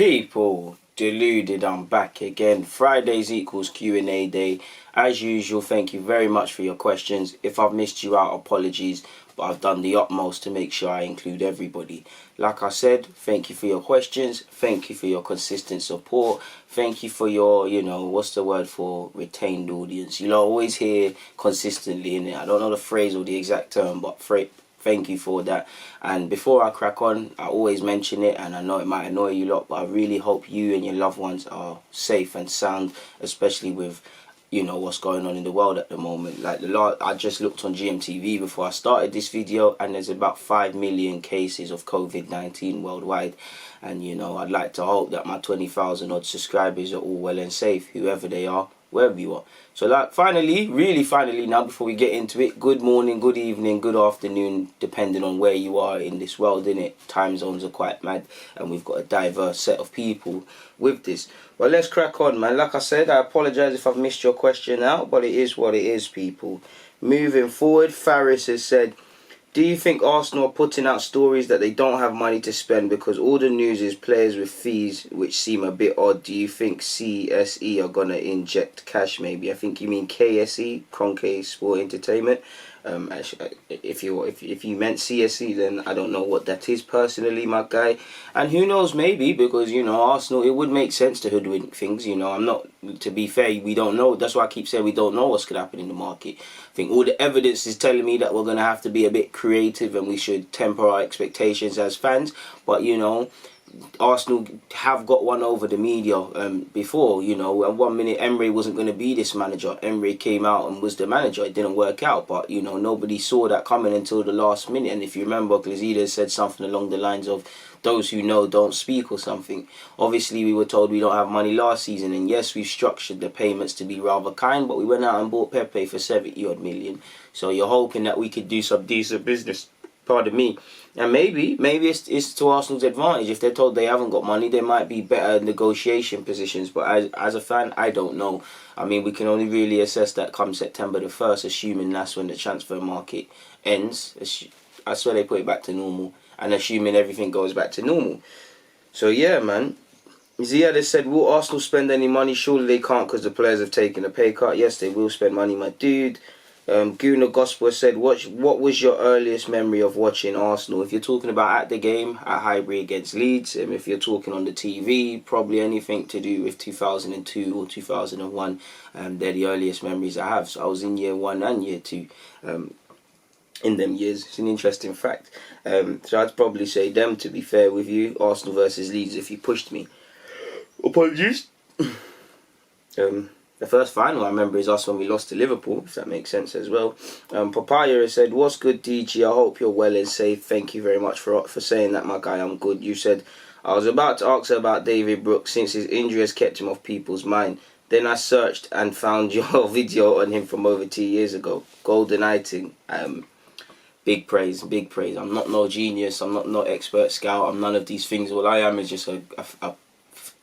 People, Deluded, I'm back again. Fridays equals Q&A day. As usual, thank you very much for your questions. If I've missed you out, apologies, but I've done the utmost to make sure I include everybody. Like I said, thank you for your questions. Thank you for your consistent support. Thank you for your, what's the word for retained audience? You'll always hear consistently in it. I don't know the phrase or the exact term, but thank you for that. And before I crack on, I always mention it, and I know it might annoy you lot, but I really hope you and your loved ones are safe and sound, especially with what's going on in the world at the moment. Like I just looked on GMTV before I started this video, and there's about 5 million cases of COVID-19 worldwide. And I'd like to hope that my 20,000 odd subscribers are all well and safe, whoever they are, wherever you are. So really finally now, before we get into it, good morning, good evening, good afternoon, depending on where you are in this world, innit? Time zones are quite mad, and we've got a diverse set of people with this. Well, let's crack on, man. Like I said, I apologise if I've missed your question out, but it is what it is, people. Moving forward, Faris has said, do you think Arsenal are putting out stories that they don't have money to spend because all the news is players with fees, which seem a bit odd? Do you think CSE are going to inject cash maybe? I think you mean KSE, Kroenke Sport Entertainment. Actually, if you meant CSE, then I don't know what that is personally, my guy. And who knows, maybe, because Arsenal, it would make sense to hoodwink things. I'm not, to be fair, we don't know. That's why I keep saying we don't know what's going to happen in the market. I think all the evidence is telling me that we're going to have to be a bit creative, and we should temper our expectations as fans. But Arsenal have got one over the media before. At 1 minute Emery wasn't going to be this manager. Emery came out and was the manager. It didn't work out, but nobody saw that coming until the last minute. And if you remember, Glazida said something along the lines of, those who know don't speak, or something. Obviously, we were told we don't have money last season, and yes, we've structured the payments to be rather kind, but we went out and bought Pepe for 70 odd million. So you're hoping that we could do some decent business. Pardon me. And maybe it's to Arsenal's advantage. If they're told they haven't got money, there might be better negotiation positions. But as a fan, I don't know. I mean, we can only really assess that come September the 1st, assuming that's when the transfer market ends. I swear they put it back to normal. And assuming everything goes back to normal. So yeah, man. Ziad said, will Arsenal spend any money? Surely they can't, because the players have taken a pay cut. Yes, they will spend money, my dude. Gooner Gospel said, what was your earliest memory of watching Arsenal? If you're talking about at the game, at Highbury against Leeds, and if you're talking on the TV, probably anything to do with 2002 or 2001. They're the earliest memories I have. So I was in year 1 and year 2. In them years. It's an interesting fact. So I'd probably say them, to be fair with you. Arsenal versus Leeds, if you pushed me. Apologies. The first final I remember is us when we lost to Liverpool, if that makes sense as well. Papaya has said, what's good, DG? I hope you're well and safe. Thank you very much for saying that, my guy. I'm good. You said, I was about to ask her about David Brooks since his injury has kept him off people's mind. Then I searched and found your video on him from over 2 years ago. Golden Iting. Big praise, big praise. I'm not no genius. I'm not no expert scout. I'm none of these things. All I am is just a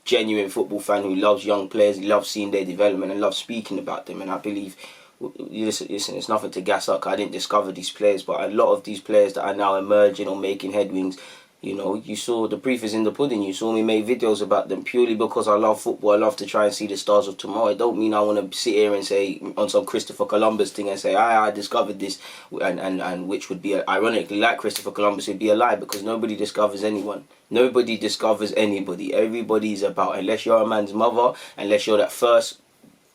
genuine football fan who loves young players, loves seeing their development, and loves speaking about them. And I believe, listen, it's nothing to gas up. I didn't discover these players, but a lot of these players that are now emerging or making headwinds, you saw the proof is in the pudding. You saw me make videos about them purely because I love football. I love to try and see the stars of tomorrow. It don't mean I want to sit here and say on some Christopher Columbus thing and say I discovered this, and which would be ironically, like Christopher Columbus, it'd be a lie, because nobody discovers anyone. Nobody discovers anybody. Everybody's about, unless you're a man's mother, unless you're that first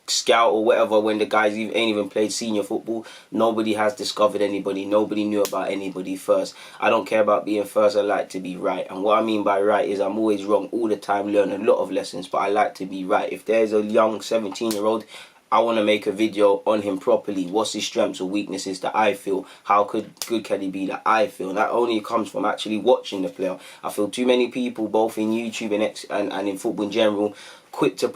scout or whatever, when the guys ain't even played senior football, nobody has discovered anybody. Nobody knew about anybody first. I don't care about being first. I like to be right. And what I mean by right is I'm always wrong all the time, learn a lot of lessons, but I like to be right. If there's a young 17-year-old, I want to make a video on him properly. What's his strengths or weaknesses that I feel? How good can he be that I feel? And that only comes from actually watching the player. I feel too many people, both in YouTube and in football in general, quick to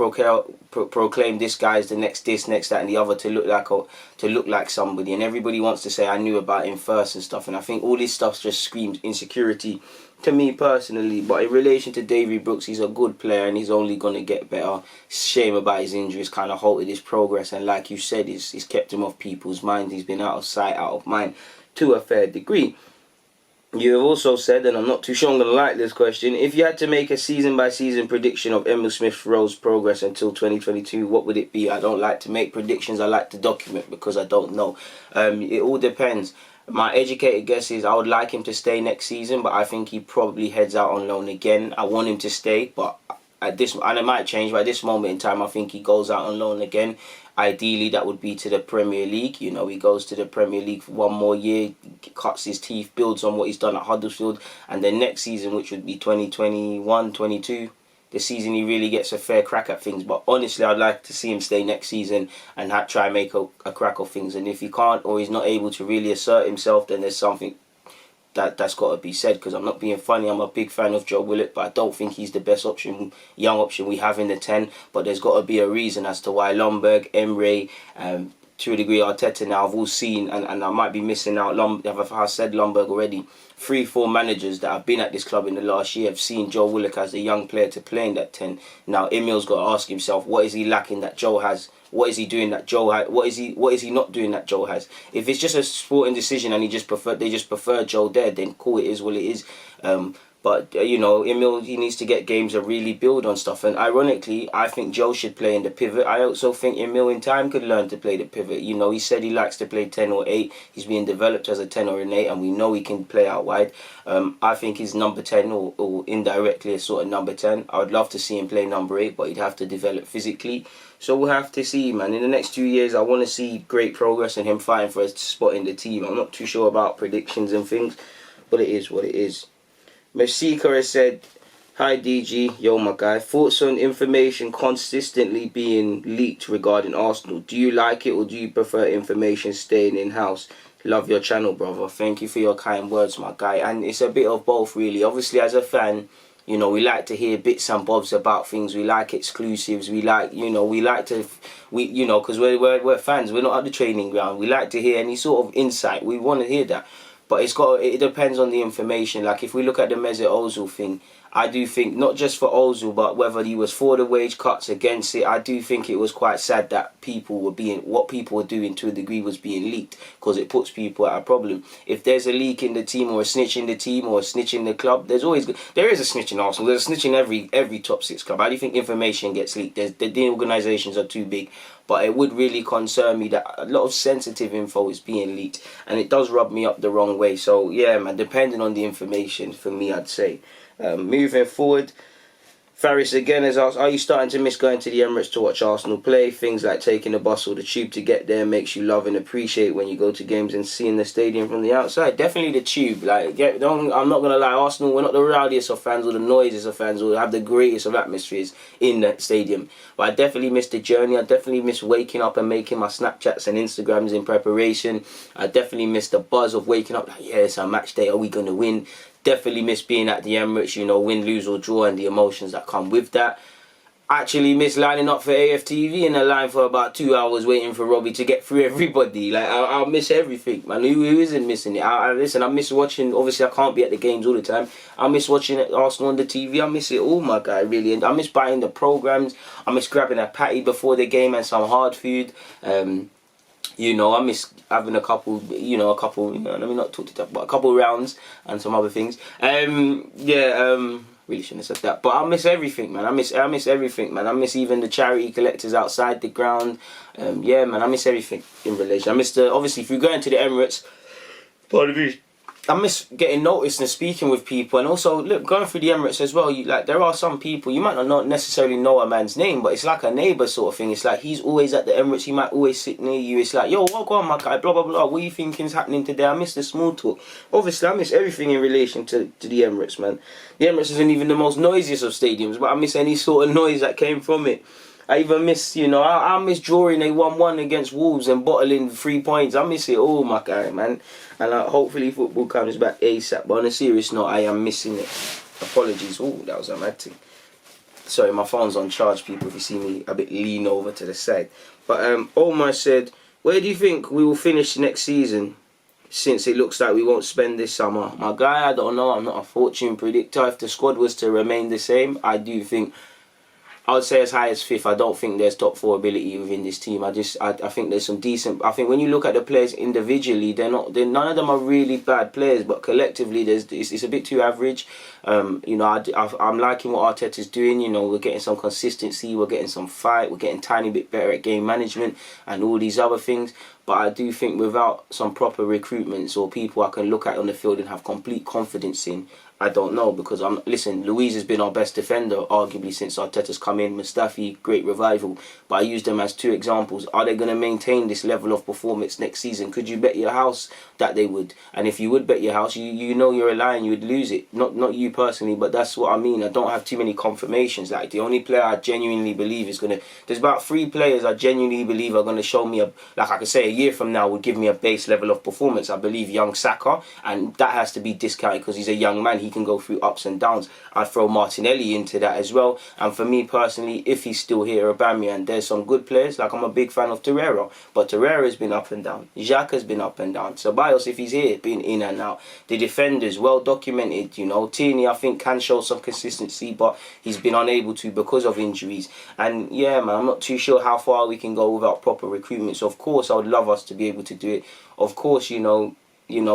proclaim this guy's the next this, next that, and the other to look like somebody, and everybody wants to say I knew about him first and stuff. And I think all this stuff just screams insecurity to me personally. But in relation to David Brooks, he's a good player and he's only gonna get better. Shame about his injuries, kind of halted his progress, and like you said, he's kept him off people's minds. He's been out of sight, out of mind to a fair degree. You have also said, and I'm not too sure I'm going to like this question, if you had to make a season-by-season prediction of Emil Smith Rowe's progress until 2022, what would it be? I don't like to make predictions, I like to document because I don't know. It all depends. My educated guess is I would like him to stay next season, but I think he probably heads out on loan again. I want him to stay, but at this, and it might change, but at this moment in time, I think he goes out on loan again. Ideally, that would be to the Premier League. You know, he goes to the Premier League for one more year, cuts his teeth, builds on what he's done at Huddersfield, and then next season, which would be 2021-22, the season he really gets a fair crack at things. But honestly, I'd like to see him stay next season and try and make a crack of things. And if he can't, or he's not able to really assert himself, then there's something that's got to be said, because I'm not being funny. I'm a big fan of Joe Willock, but I don't think he's the best option, young option we have in the 10. But there's got to be a reason as to why Lomberg, Emre, to a degree Arteta now have all seen, and I might be missing out. I said Lomberg already. 3-4 managers that have been at this club in the last year have seen Joe Willock as a young player to play in that 10. Now Emil's got to ask himself, what is he lacking that Joe has? What is he doing that Joe has? What is he not doing that Joe has? If it's just a sporting decision and they just prefer Joe there, then cool, it is what it is. But you know, Emil, he needs to get games and really build on stuff. And ironically, I think Joe should play in the pivot. I also think Emil in time could learn to play the pivot. You know, he said he likes to play 10 or 8. He's being developed as a 10 or an 8, and we know he can play out wide. I think he's number 10 or indirectly a sort of number 10. I would love to see him play number 8, but he'd have to develop physically. So we'll have to see, man. In the next 2 years, I want to see great progress and him fighting for a spot in the team. I'm not too sure about predictions and things, but it is what it is. Mesika has said, hi DG, yo my guy, thoughts on information consistently being leaked regarding Arsenal. Do you like it, or do you prefer information staying in-house? Love your channel, brother. Thank you for your kind words, my guy. And it's a bit of both, really. Obviously, as a fan, you know, we like to hear bits and bobs about things. We like exclusives. We like, you know, because we're fans. We're not at the training ground. We like to hear any sort of insight. We want to hear that. But it depends on the information. Like, if we look at the Mesut Ozil thing, I do think, not just for Ozil, but whether he was for the wage cuts, against it, I do think it was quite sad that what people were doing to a degree was being leaked, because it puts people at a problem. If there's a leak in the team, or a snitch in the team, or a snitch in the club, there is a snitch in Arsenal. There's a snitch in every top 6 club. I do think information gets leaked. The organisations are too big. But it would really concern me that a lot of sensitive info is being leaked, and it does rub me up the wrong way. So yeah, man, depending on the information, for me, I'd say. Moving forward, Faris again has asked, are you starting to miss going to the Emirates to watch Arsenal play? Things like taking the bus or the tube to get there makes you love and appreciate when you go to games and seeing the stadium from the outside. Definitely the tube. I'm not going to lie, Arsenal, we're not the rowdiest of fans or the noisiest of fans or have the greatest of atmospheres in the stadium. But I definitely miss the journey. I definitely miss waking up and making my Snapchats and Instagrams in preparation. I definitely miss the buzz of waking up like, yeah, it's our match day, are we going to win? Definitely miss being at the Emirates, you know, win, lose or draw, and the emotions that come with that. Actually miss lining up for AFTV in a line for about 2 hours waiting for Robbie to get through everybody. Like, I'll miss everything, man. Who isn't missing it? Listen, I miss watching, obviously I can't be at the games all the time. I miss watching Arsenal on the TV. I miss it all, my guy, really. And I miss buying the programmes. I miss grabbing a patty before the game and some hard food. You know, I miss having a couple, let me not talk to that, but a couple rounds and some other things. Really shouldn't have said that, but I miss everything, man. I miss everything, man. I miss even the charity collectors outside the ground. Yeah, man, I miss everything in relation. I miss obviously, if you're going to the Emirates, pardon me, I miss getting noticed and speaking with people, and also look, going through the Emirates as well. There are some people you might not necessarily know a man's name, but it's like a neighbour sort of thing. It's like he's always at the Emirates. He might always sit near you. It's like, yo, what on, my guy? Blah blah blah. What are you thinking's happening today? I miss the small talk. Obviously, I miss everything in relation to the Emirates, man. The Emirates isn't even the most noisiest of stadiums, but I miss any sort of noise that came from it. I even miss, I miss drawing a 1-1 against Wolves and bottling 3 points. I miss it all, my guy, man. And hopefully football comes back ASAP. But on a serious note, I am missing it. Apologies. Oh, that was a mad thing. Sorry, my phone's on charge, people, if you see me a bit lean over to the side. But Omar said, where do you think we will finish next season, since it looks like we won't spend this summer? My guy, I don't know. I'm not a fortune predictor. If the squad was to remain the same, I do think I would say as high as fifth. I don't think there's top four ability within this team. I think there's some decent. I think when you look at the players individually, none of them are really bad players, but collectively, it's a bit too average. You know, I'm liking what Arteta's doing. You know, we're getting some consistency, we're getting some fight, we're getting a tiny bit better at game management and all these other things. But I do think without some proper recruitments or people I can look at on the field and have complete confidence in, I don't know, because listen, Luiz has been our best defender arguably since Arteta's come in. Mustafi, great revival, but I use them as two examples. Are they going to maintain this level of performance next season? Could you bet your house that they would? And if you would bet your house, you know you're a lion, you would lose it. Not you personally, but that's what I mean. I don't have too many confirmations. Like, the only player I genuinely believe is going to... There's about 3 players I genuinely believe are going to show me, like I could say a year from now, would give me a base level of performance. I believe young Saka, and that has to be discounted because he's a young man. He can go through ups and downs. I'd throw Martinelli into that as well. And for me personally, if he's still here, Aubameyang, there's some good players. Like, I'm a big fan of Torreira, but Torreira's been up and down. Xhaka's been up and down. Ceballos, if he's here, been in and out. The defenders, well documented, you know. Tierney, I think, can show some consistency, but he's been unable to because of injuries. And yeah, man, I'm not too sure how far we can go without proper recruitment. So of course, I would love us to be able to do it. Of course, you know,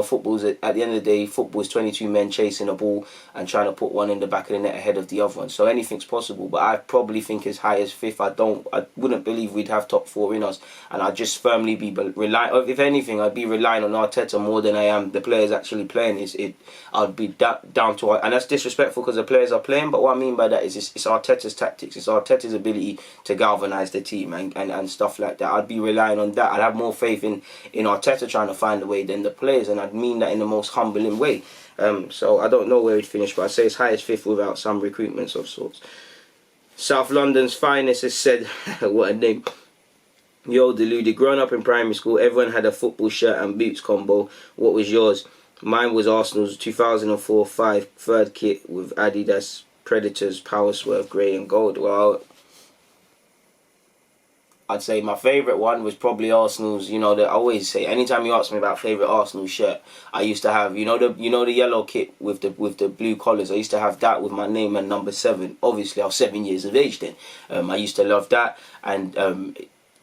football's at the end of the day, football is 22 men chasing a ball and trying to put one in the back of the net ahead of the other one. So anything's possible, but I probably think as high as fifth. I wouldn't believe we'd have top 4 in us, and I'd just firmly be relying. If anything, I'd be relying on Arteta more than I am the players actually playing. I'd be down to, and that's disrespectful because the players are playing. But what I mean by that is it's Arteta's tactics, it's Arteta's ability to galvanise the team and stuff like that. I'd be relying on that. I'd have more faith in Arteta trying to find a way than the players. And I'd mean that in the most humbling way. So I don't know where he'd finish, but I'd say as high as fifth without some recruitments of sorts. South London's finest has said, what a name. Yo, Deluded. Growing up in primary school, everyone had a football shirt and boots combo. What was yours? Mine was Arsenal's 2004-5 third kit with Adidas Predators Power Swerve grey and gold. Well, I'd say my favourite one was probably Arsenal's. You know, that I always say, anytime you ask me about favourite Arsenal shirt, I used to have, you know the yellow kit with the blue collars. I used to have that with my name and number 7. Obviously, I was 7 years of age then. I used to love that. And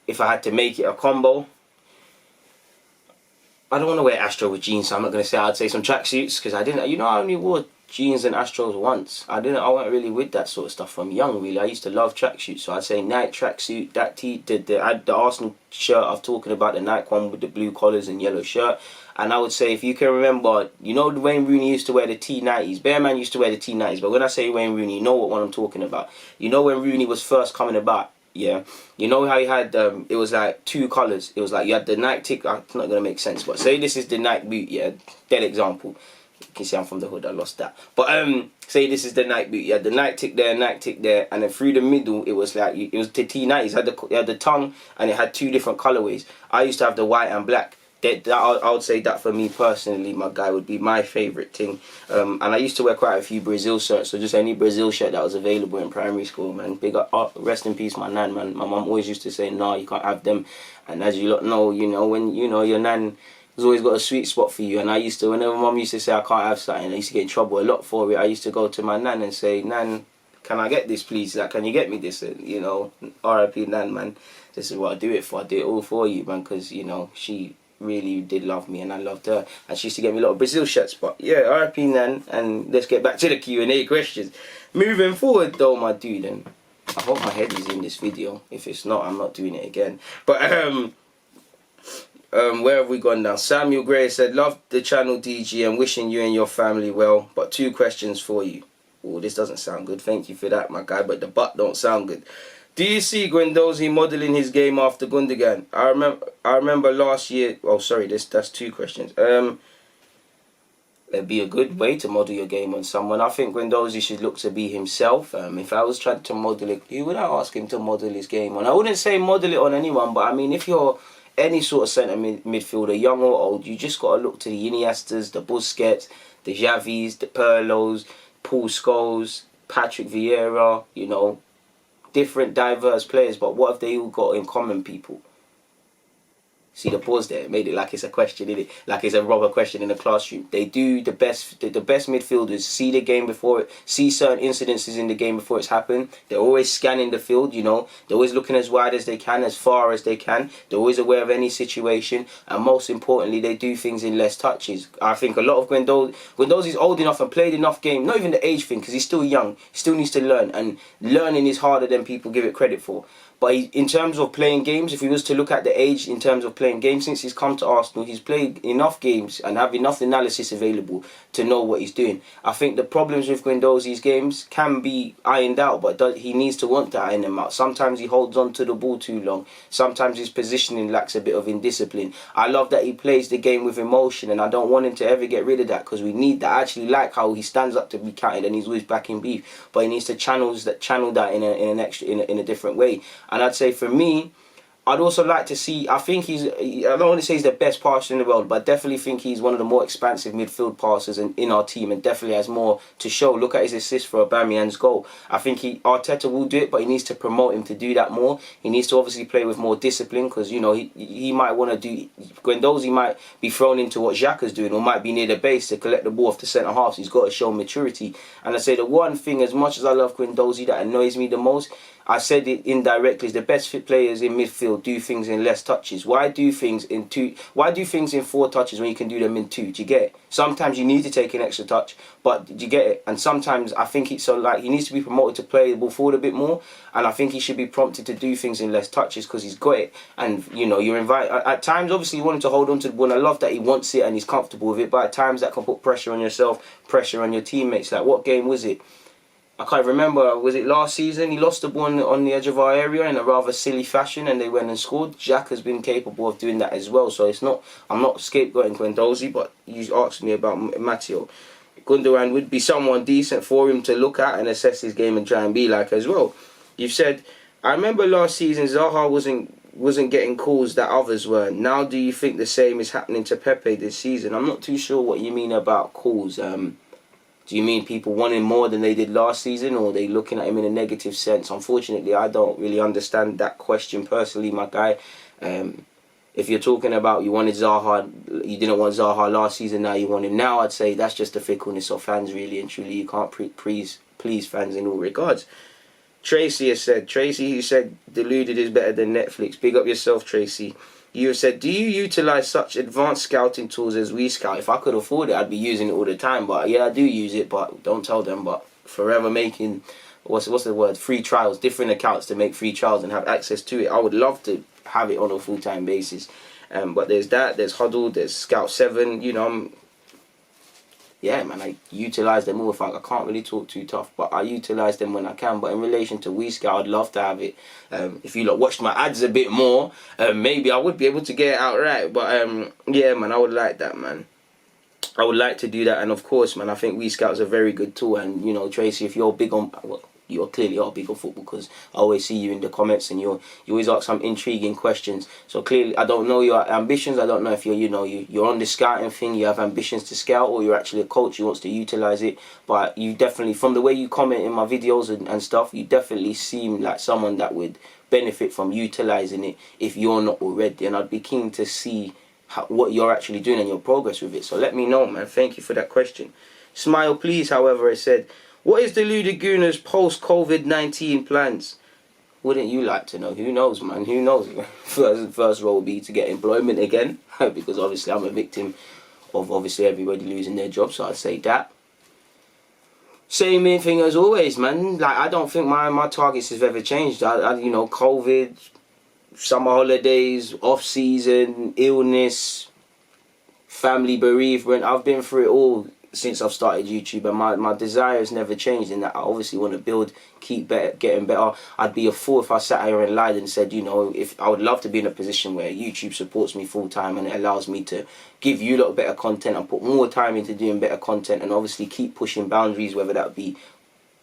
if I had to make it a combo, I don't want to wear Astro with jeans, so I'm not going to say. I'd say some tracksuits, because I didn't. You know, I only wore jeans and Astros once. I wasn't really with that sort of stuff from young, really. I used to love tracksuits, so I'd say Nike tracksuit, the Arsenal shirt I'm talking about, the Nike one with the blue collars and yellow shirt. And I would say, if you can remember, you know, Wayne Rooney used to wear the T90s. Bearman used to wear the T90s, but when I say Wayne Rooney, you know what one I'm talking about. You know when Rooney was first coming about, yeah? You know how he had, it was like 2 colours. It was like, you had the Nike tick, it's not going to make sense, but say this is the Nike boot, yeah? Dead example. You can see I'm from the hood, I lost that. But say this is the Nike boot. You had the Nike tick there, and then through the middle, it was like, it was the T90s. It had the tongue, and it had 2 different colourways. I used to have the white and black. I would say that for me personally, my guy, would be my favourite thing. And I used to wear quite a few Brazil shirts, so just any Brazil shirt that was available in primary school, man. Big up, rest in peace, my nan, man. My mum always used to say, nah, you can't have them. And as you lot know, when your nan has always got a sweet spot for you. And I used to, whenever mum used to say I can't have something, I used to get in trouble a lot for it. I used to go to my nan and say, Nan, can I get this, please? Like, can you get me this? And, R.I.P. Nan, man. This is what I do it for. I do it all for you, man, because, she really did love me and I loved her, and she used to get me a lot of Brazil shirts. But yeah, R.I.P. Nan, and let's get back to the Q&A questions. Moving forward though, my dude, and I hope my head is in this video. If it's not, I'm not doing it again. But where have we gone now? Samuel Gray said, love the channel, DG, and wishing you and your family well, but 2 questions for you. Oh, this doesn't sound good. Thank you for that, my guy, but the butt don't sound good. Do you see Guendouzi modelling his game after Gundogan? I remember last year. Oh, sorry, that's 2 questions. It'd be a good way to model your game on someone. I think Guendouzi should look to be himself. If I was trying to model it, who would I ask him to model his game on? I wouldn't say model it on anyone, but I mean, if you're any sort of centre midfielder, young or old, you just got to look to the Iniestas, the Busquets, the Xavis, the Pirlos, Paul Scholes, Patrick Vieira, different diverse players, but what have they all got in common, people? See the pause there? It made it like it's a question, innit? Like it's a rubber question in the classroom. They do the best midfielders see the game before it, see certain incidences in the game before it's happened. They're always scanning the field, you know. They're always looking as wide as they can, as far as they can. They're always aware of any situation. And most importantly, they do things in less touches. I think a lot of Guendouzi's old enough and played enough game, not even the age thing, because he's still young. He still needs to learn. And learning is harder than people give it credit for. But in terms of playing games, if he was to look at the age in terms of playing games, since he's come to Arsenal, he's played enough games and have enough analysis available to know what he's doing. I think the problems with Guendouzi's games can be ironed out, but he needs to want to iron them out. Sometimes he holds on to the ball too long. Sometimes his positioning lacks a bit of indiscipline. I love that he plays the game with emotion, and I don't want him to ever get rid of that, because we need that. I actually like how he stands up to be counted and he's always back in beef, but he needs to channel that in a different way. And I'd say for me, I'd also like to see, I think I don't want to say he's the best passer in the world, but I definitely think he's one of the more expansive midfield passers in our team, and definitely has more to show. Look at his assist for Aubameyang's goal. I think Arteta will do it, but he needs to promote him to do that more. He needs to obviously play with more discipline, because, you know, he might want to do, Guendouzi might be thrown into what Xhaka's doing, or might be near the base to collect the ball off the centre half. So he's got to show maturity. And I say the one thing, as much as I love Guendouzi, that annoys me the most, I said it indirectly, is the best fit players in midfield do things in less touches. Why do things in 4 touches when you can do them in 2? Do you get it? Sometimes you need to take an extra touch, but do you get it? And sometimes I think it's so, like, he needs to be promoted to play the ball forward a bit more, and I think he should be prompted to do things in less touches, because he's got it. And, you know, you're invited at times. Obviously, you want him to hold on to the ball, and I love that he wants it and he's comfortable with it. But at times that can put pressure on yourself, pressure on your teammates. Like, what game was it? I can't remember, was it last season? He lost the ball on the edge of our area in a rather silly fashion, and they went and scored. Xhaka has been capable of doing that as well. So it's not, I'm not scapegoating Guendouzi, but you asked me about Matteo. Gundogan would be someone decent for him to look at and assess his game and try and be like as well. You've said, I remember last season Zaha wasn't getting calls that others were. Now do you think the same is happening to Pepe this season? I'm not too sure what you mean about calls. Do you mean people wanting more than they did last season, or are they looking at him in a negative sense? Unfortunately, I don't really understand that question personally, my guy. If you're talking about you wanted Zaha, you didn't want Zaha last season, now you want him now, I'd say that's just the fickleness of fans, really and truly. You can't please fans in all regards. Tracy has said, who said Deluded is better than Netflix. Big up yourself, Tracy. You have said, do you utilise such advanced scouting tools as We Scout? If I could afford it, I'd be using it all the time. But yeah, I do use it, but don't tell them. But forever making, what's the word? Free trials, different accounts to make free trials and have access to it. I would love to have it on a full-time basis. But there's that, there's Huddle, there's Scout 7, you know, yeah, man, I utilise them all. I can't really talk too tough, but I utilise them when I can. But in relation to We Scout, I'd love to have it. If you lot watched my ads a bit more, maybe I would be able to get it out right. But yeah, man, I would like that, man. I would like to do that. And of course, man, I think We Scout's a very good tool. And, you know, Tracy, if you're big on... Well, you clearly are big on football, because I always see you in the comments and you always ask some intriguing questions. So clearly, I don't know your ambitions. I don't know if you're on the scouting thing, you have ambitions to scout, or you're actually a coach who wants to utilise it. But you definitely, from the way you comment in my videos and stuff, you definitely seem like someone that would benefit from utilising it if you're not already. And I'd be keen to see what you're actually doing and your progress with it. So let me know, man. Thank you for that question. Smile Please, however, I said, what is Deluded Gooner's post-COVID-19 plans? Wouldn't you like to know? Who knows, man? Who knows? First role will be to get employment again, because obviously I'm a victim of obviously everybody losing their job, so I'd say that. Same thing as always, man. Like, I don't think my targets have ever changed. You know, COVID, summer holidays, off-season, illness, family bereavement. I've been through it all since I've started YouTube, and my desire has never changed, in that I obviously want to build, keep getting better. I'd be a fool if I sat here and lied and said, you know, if I would love to be in a position where YouTube supports me full time and it allows me to give you a lot better content and put more time into doing better content, and obviously keep pushing boundaries, whether that be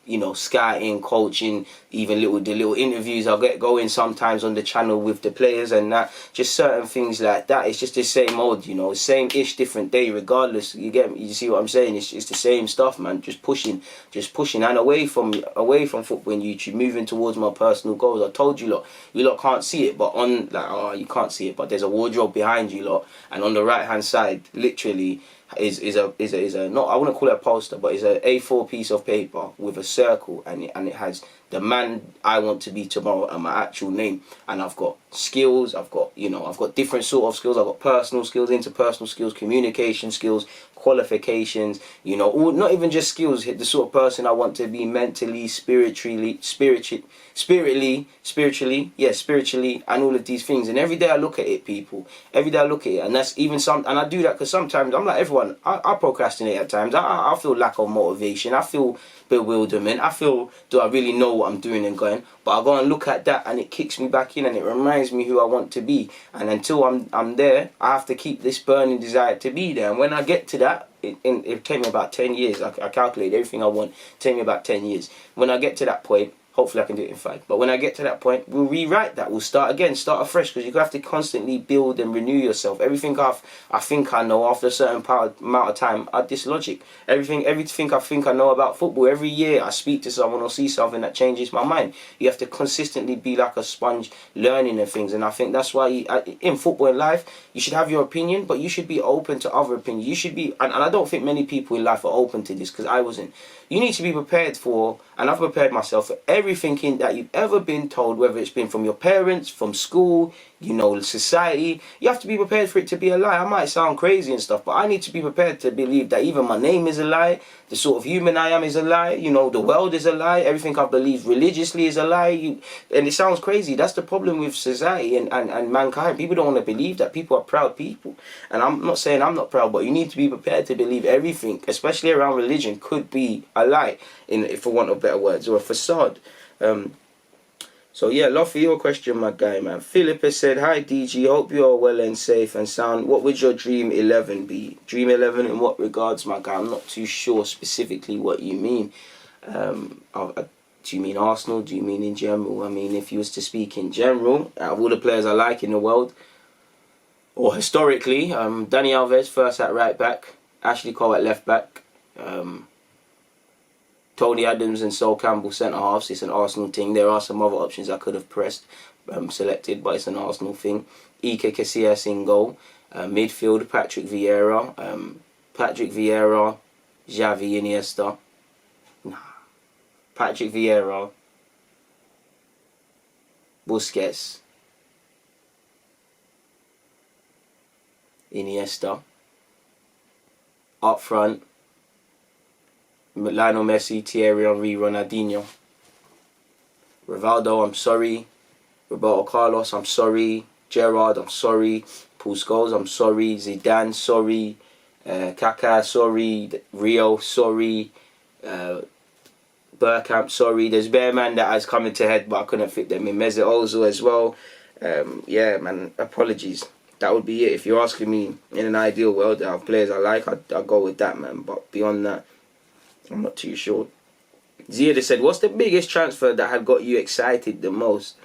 you know, scouting, coaching, even the little interviews I get going sometimes on the channel with the players and that. Just certain things like that. It's just the same old, you know, same-ish, different day, regardless. You see what I'm saying? It's the same stuff, man. Just pushing, and away from football and YouTube, moving towards my personal goals. I told you lot can't see it, but on you can't see it, but there's a wardrobe behind you lot, and on the right hand side, literally, is a not, I wouldn't call it a poster, but it's a A4 piece of paper with a circle, and it has the man I want to be tomorrow and my actual name. And I've got skills, I've got different sort of skills. I've got personal skills, interpersonal skills, communication skills, qualifications, you know, all, not even just skills, the sort of person I want to be mentally, spiritually, and all of these things. And every day I look at it, people. Every day I look at it, and that's even and I do that because sometimes I'm like everyone. I procrastinate at times. I feel lack of motivation. I feel bewilderment. I feel, do I really know what I'm doing and going? But I go and look at that, and it kicks me back in, and it reminds me who I want to be. And until I'm there, I have to keep this burning desire to be there. And when I get to that, it take me about 10 years. I calculate everything I want. Take me about 10 years. When I get to that point, hopefully I can do it in 5. But when I get to that point, we'll rewrite that. We'll start again, start afresh, because you have to constantly build and renew yourself. Everything I think I know after a certain amount of time, I dislogic. Everything I think I know about football, every year I speak to someone or see something that changes my mind. You have to consistently be like a sponge, learning and things. And I think that's why in football in life, you should have your opinion, but you should be open to other opinions. You should be, and I don't think many people in life are open to this, because I wasn't. You need to be prepared for, and I've prepared myself for everything that you've ever been told, whether it's been from your parents, from school, you know, society. You have to be prepared for it to be a lie. I might sound crazy and stuff, but I need to be prepared to believe that even my name is a lie, the sort of human I am is a lie, you know, the world is a lie, everything I believe religiously is a lie. And it sounds crazy. That's the problem with society and mankind. People don't want to believe that. People are proud people. And I'm not saying I'm not proud, but you need to be prepared to believe everything, especially around religion, could be a lie, for want of better words, or a facade. So yeah, love for your question, my guy, man. Philip has said, hi DG, hope you're well and safe and sound. What would your dream 11 be? Dream 11 in what regards, my guy? I'm not too sure specifically what you mean. Do you mean Arsenal? Do you mean in general? I mean, if you was to speak in general, out of all the players I like in the world, or historically, Dani Alves first at right back, Ashley Cole at left back, Tony Adams and Sol Campbell centre halves. It's an Arsenal thing. There are some other options I could have selected, but it's an Arsenal thing. Iker Casillas in goal. Midfield, Patrick Vieira, Xavi, Iniesta. Nah. Patrick Vieira, Busquets, Iniesta. Up front, Lionel Messi, Thierry Henry, Ronaldinho. Rivaldo, I'm sorry. Roberto Carlos, I'm sorry. Gerrard, I'm sorry. Paul Scholes, I'm sorry. Zidane, sorry. Kaká, sorry. Rio, sorry. Bergkamp, sorry. There's bare man that has come into head, but I couldn't fit them in. Mesut Ozil as well. Yeah, man, apologies. That would be it. If you're asking me in an ideal world of players I like, I'd go with that, man. But beyond that, I'm not too sure. Zia said, what's the biggest transfer that had got you excited the most?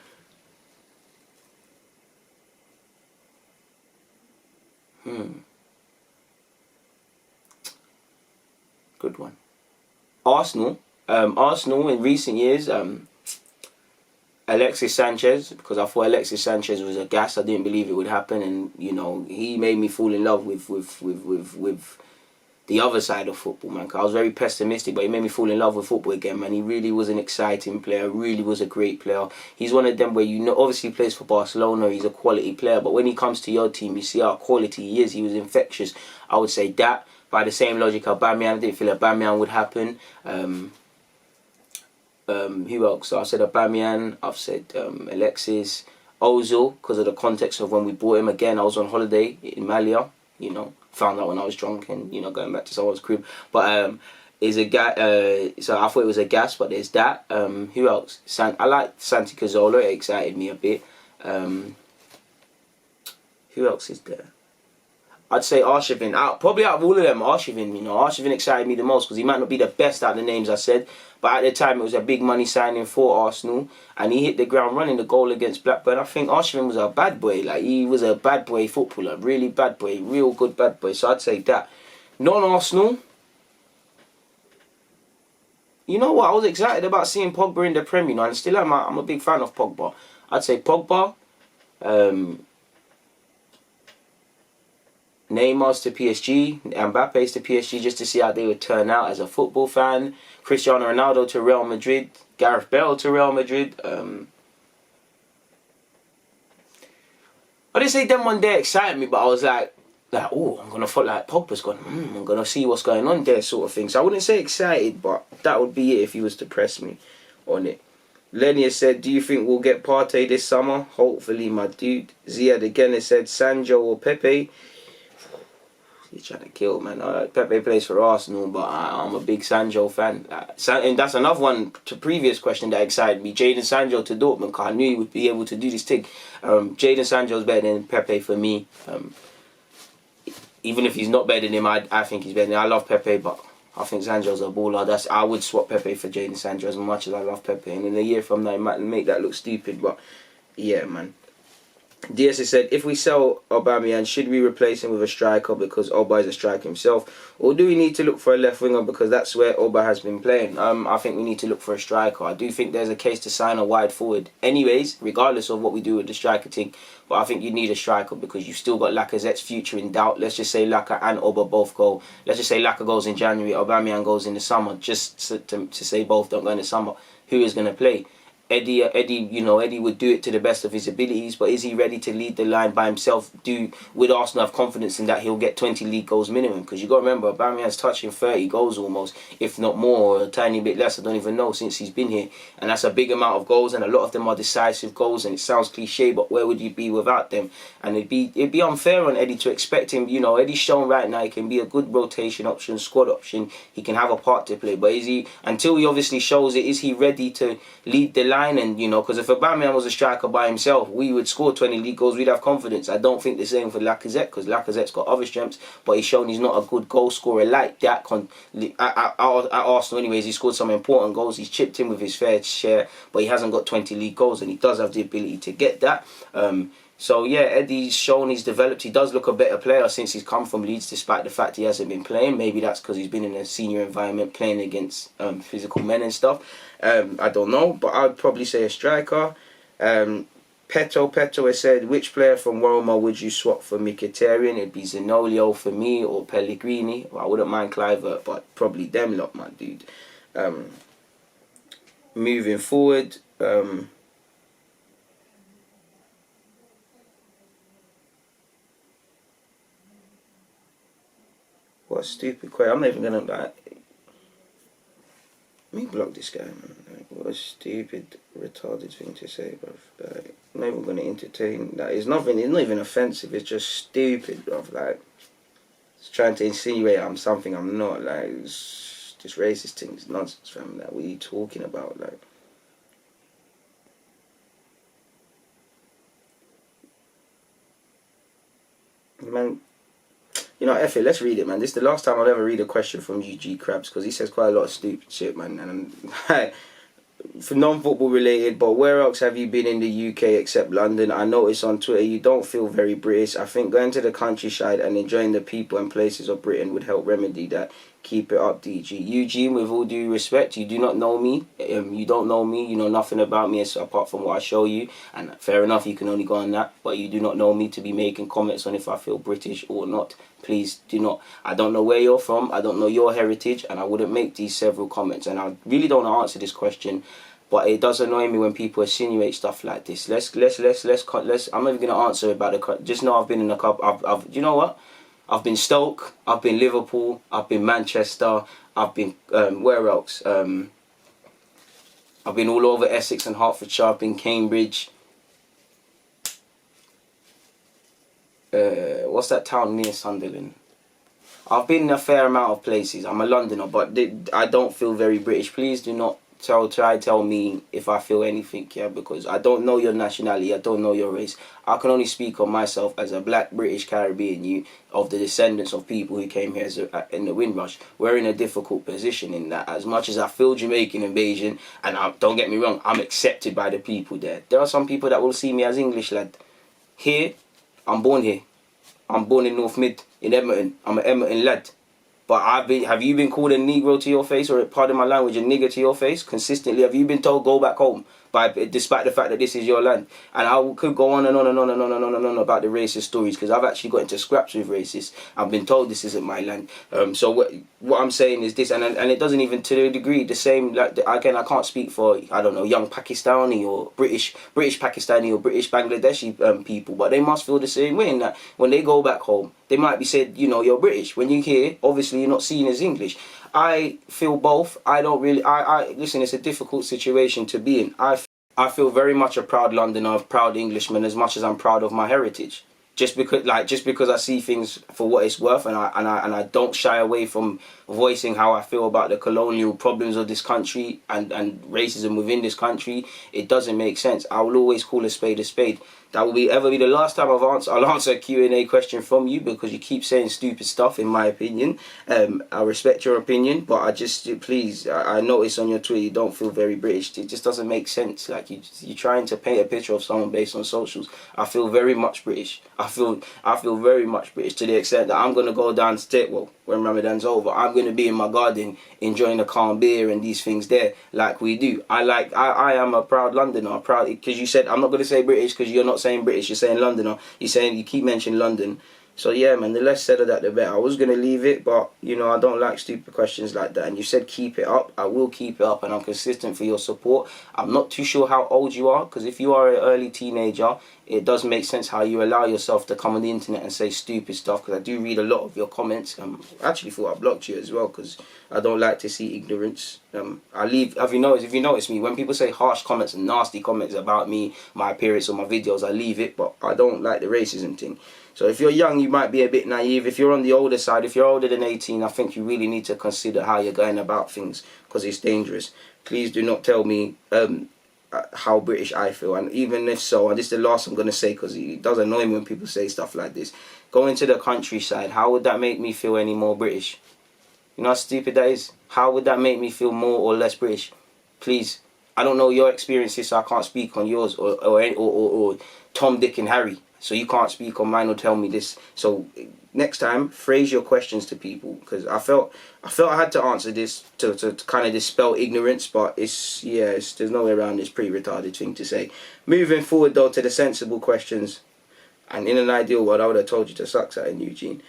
Good one. Arsenal. Arsenal in recent years, Alexis Sanchez, because I thought Alexis Sanchez was a gas. I didn't believe it would happen, and you know, he made me fall in love with the other side of football, man. 'Cause I was very pessimistic, but he made me fall in love with football again, man. He really was an exciting player, really was a great player. He's one of them where, you know, obviously he plays for Barcelona, he's a quality player, but when he comes to your team, you see how quality he is. He was infectious. I would say that. By the same logic, Aubameyang, I didn't feel Aubameyang would happen. Who else? So I said Aubameyang, I've said Alexis, Ozil, because of the context of when we bought him. Again, I was on holiday in Malia, you know, found out when I was drunk and, you know, going back to someone's crib. But is a guy, so I thought it was a gas, but there's that. Who else? I like Santi Cazorla, it excited me a bit. Who else is there? I'd say Arshavin. Probably out of all of them, Arshavin. You know, Arshavin excited me the most because he might not be the best out of the names I said, but at the time it was a big money signing for Arsenal, and he hit the ground running. The goal against Blackburn. I think Arshavin was a bad boy. Like, he was a bad boy footballer, really bad boy, real good bad boy. So I'd say that. Non-Arsenal. You know what? I was excited about seeing Pogba in the Premier. You know, and still I'm a big fan of Pogba. I'd say Pogba. Neymar's to PSG, Mbappe's to PSG, just to see how they would turn out as a football fan. Cristiano Ronaldo to Real Madrid, Gareth Bale to Real Madrid. I didn't say them one day excited me, but I was like, oh, I'm gonna follow, like, Pogba's gone. I'm gonna see what's going on there, sort of thing. So I wouldn't say excited, but that would be it if he was to press me on it. Lenny has said, do you think we'll get Partey this summer? Hopefully, my dude. Ziad again has said, Sancho or Pepe? He's trying to kill, man. Pepe plays for Arsenal, but I'm a big Sancho fan. And that's another one to previous question that excited me. Jadon Sancho to Dortmund, because I knew he would be able to do this thing. Jadon Sancho's better than Pepe for me. Even if he's not better than him, I think he's better than him. I love Pepe, but I think Sancho's a baller. I would swap Pepe for Jadon Sancho as much as I love Pepe. And in a year from now, he might make that look stupid, but yeah, man. DS has said, if we sell Aubameyang, should we replace him with a striker because Oba is a striker himself? Or do we need to look for a left winger because that's where Oba has been playing? I think we need to look for a striker. I do think there's a case to sign a wide forward anyways, regardless of what we do with the striker thing. But I think you need a striker because you've still got Lacazette's future in doubt. Let's just say Laka and Oba both go. Let's just say Laka goes in January, Aubameyang goes in the summer. Just to say both don't go in the summer. Who is going to play? Eddie, Eddie would do it to the best of his abilities, but is he ready to lead the line by himself? Would Arsenal have confidence in that he'll get 20 league goals minimum? Because you got to remember, Aubameyang's touching 30 goals almost, if not more, or a tiny bit less, I don't even know, since he's been here. And that's a big amount of goals, and a lot of them are decisive goals, and it sounds cliche, but where would you be without them? And it'd be unfair on Eddie to expect him. Eddie's shown right now he can be a good rotation option, squad option, he can have a part to play, but until he obviously shows it, is he ready to lead the line? And because if Aubameyang was a striker by himself, we would score 20 league goals, we'd have confidence. I don't think the same for Lacazette, because Lacazette's got other strengths, but he's shown he's not a good goal scorer like that. At Arsenal anyways, he scored some important goals, he's chipped in with his fair share, but he hasn't got 20 league goals, and he does have the ability to get that. So yeah, Eddie's shown he's developed. He does look a better player since he's come from Leeds, despite the fact he hasn't been playing. Maybe that's because he's been in a senior environment playing against physical men and stuff. I don't know, but I'd probably say a striker. Petto has said, which player from Roma would you swap for Mkhitaryan? It'd be Zanolio for me, or Pellegrini. Well, I wouldn't mind Kluivert, but probably them lot, my dude. Moving forward, what a stupid question. I'm not even gonna let me block this guy, man. What a stupid, retarded thing to say, bruv. I'm not even gonna entertain that. It's nothing. It's not even offensive. It's just stupid, bruv. Like, it's trying to insinuate I'm something I'm not. Like, it's just racist things, nonsense, fam. Like, what are you talking about? Like, man. F it, let's read it, man. This is the last time I'll ever read a question from UG Krabs, because he says quite a lot of stupid shit, man. And for non-football related, but where else have you been in the UK except London? I noticed on Twitter you don't feel very British. I think going to the countryside and enjoying the people and places of Britain would help remedy that. Keep it up, DG. Eugene, with all due respect, you do not know me. You don't know me. You know nothing about me apart from what I show you. And fair enough, you can only go on that. But you do not know me to be making comments on if I feel British or not. Please do not. I don't know where you're from. I don't know your heritage. And I wouldn't make these several comments. And I really don't want to answer this question. But it does annoy me when people insinuate stuff like this. I'm not even going to answer about the... Just know I've been in a couple... You know what? I've been Stoke, I've been Liverpool, I've been Manchester, I've been, where else? I've been all over Essex and Hertfordshire, I've been Cambridge. What's that town near Sunderland? I've been in a fair amount of places. I'm a Londoner, but I don't feel very British. Please do not tell me if I feel anything, yeah, because I don't know your nationality, I don't know your race. I can only speak on myself as a black British Caribbean youth of the descendants of people who came here in the Windrush. We're in a difficult position in that, as much as I feel Jamaican invasion, and don't get me wrong, I'm accepted by the people there. There are some people that will see me as English lad. Here, I'm born here. I'm born in North Mid, in Edmonton. I'm an Edmonton lad. But have you been called a Negro to your face, or pardon my language, a nigger to your face consistently? Have you been told go back home, despite the fact that this is your land? And I could go on and on and on and on and on and on about the racist stories, because I've actually got into scraps with racists. I've been told this isn't my land. So what I'm saying is this, and it doesn't even to a degree the same. Like again, I can't speak for, I don't know, young Pakistani or British Pakistani or British Bangladeshi people, but they must feel the same way in that when they go back home, they might be said, you know, you're British. When you hear, obviously you're not seen as English. I feel both. I don't really. Listen. It's a difficult situation to be in. I feel very much a proud Londoner, a proud Englishman, as much as I'm proud of my heritage. Just because I see things for what it's worth, and I don't shy away from voicing how I feel about the colonial problems of this country and racism within this country. It doesn't make sense. I will always call a spade a spade. That will ever be the last time I'll answer a Q&A question from you, because you keep saying stupid stuff, in my opinion. I respect your opinion, but I notice on your Twitter you don't feel very British. It just doesn't make sense. Like you're trying to paint a picture of someone based on socials. I feel very much British. I feel very much British, to the extent that I'm gonna go downstairs. Well, when Ramadan's over, I'm gonna be in my garden enjoying a calm beer and these things there, like we do. I am a proud Londoner, because you said I'm not gonna say British, because you're not saying British, you're saying Londoner. You keep mentioning London. So yeah, man, the less said of that, the better. I was going to leave it, but, you know, I don't like stupid questions like that. And you said keep it up. I will keep it up, and I'm consistent for your support. I'm not too sure how old you are, because if you are an early teenager, it does make sense how you allow yourself to come on the internet and say stupid stuff, because I do read a lot of your comments. I actually thought I blocked you as well, because I don't like to see ignorance. I leave. If you notice me, when people say harsh comments and nasty comments about me, my appearance or my videos, I leave it, but I don't like the racism thing. So if you're young, you might be a bit naive. If you're on the older side, if you're older than 18, I think you really need to consider how you're going about things, because it's dangerous. Please do not tell me how British I feel. And even if so, and this is the last I'm going to say, because it does annoy me when people say stuff like this. Going to the countryside, how would that make me feel any more British? You know how stupid that is? How would that make me feel more or less British? Please. I don't know your experiences, so I can't speak on yours, or Tom, Dick and Harry. So you can't speak on mine or tell me this. So next time, phrase your questions to people, because I felt I had to answer this to kind of dispel ignorance, but there's no way around this pretty retarded thing to say. Moving forward though to the sensible questions, and in an ideal world I would have told you to suck that in Eugene.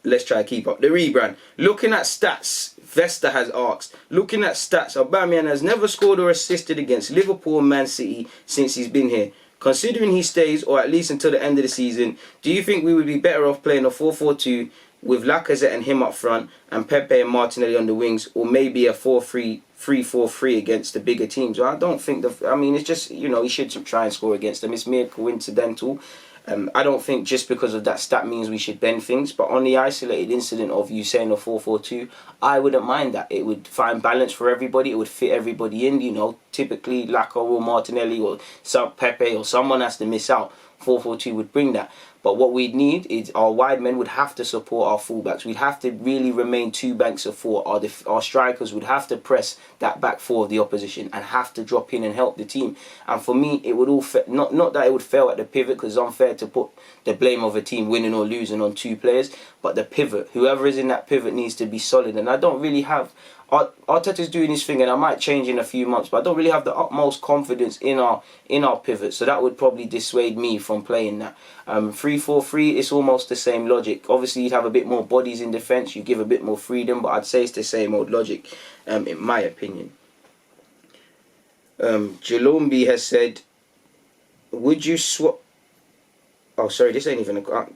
Let's try to keep up. The rebrand. Looking at stats, Vesta has asked. Looking at stats, Aubameyang has never scored or assisted against Liverpool and Man City since he's been here. Considering he stays, or at least until the end of the season, do you think we would be better off playing a 4-4-2 with Lacazette and him up front and Pepe and Martinelli on the wings, or maybe a 3-4-3 against the bigger teams? Well, I don't think it's just, you know, he should try and score against them. It's mere coincidental. I don't think just because of that stat means we should bend things, but on the isolated incident of you saying a 4-4-2, I wouldn't mind that. It would find balance for everybody. It would fit everybody in. You know, typically Lacazette or Martinelli or some Pepe or someone has to miss out. 4-4-2 would bring that. But what we'd need is our wide men would have to support our fullbacks. We'd have to really remain two banks of four. Our strikers would have to press that back four of the opposition and have to drop in and help the team. And for me, it would all not that it would fail at the pivot, because it's unfair to put the blame of a team winning or losing on two players. But the pivot, whoever is in that pivot needs to be solid. And I don't really have... Arteta's doing his thing, and I might change in a few months, but I don't really have the utmost confidence in our pivot, so that would probably dissuade me from playing that. 3-4-3, it's almost the same logic. Obviously, you'd have a bit more bodies in defence, you give a bit more freedom, but I'd say it's the same old logic, in my opinion. Jalombi has said, would you swap... Oh, sorry, this ain't even a...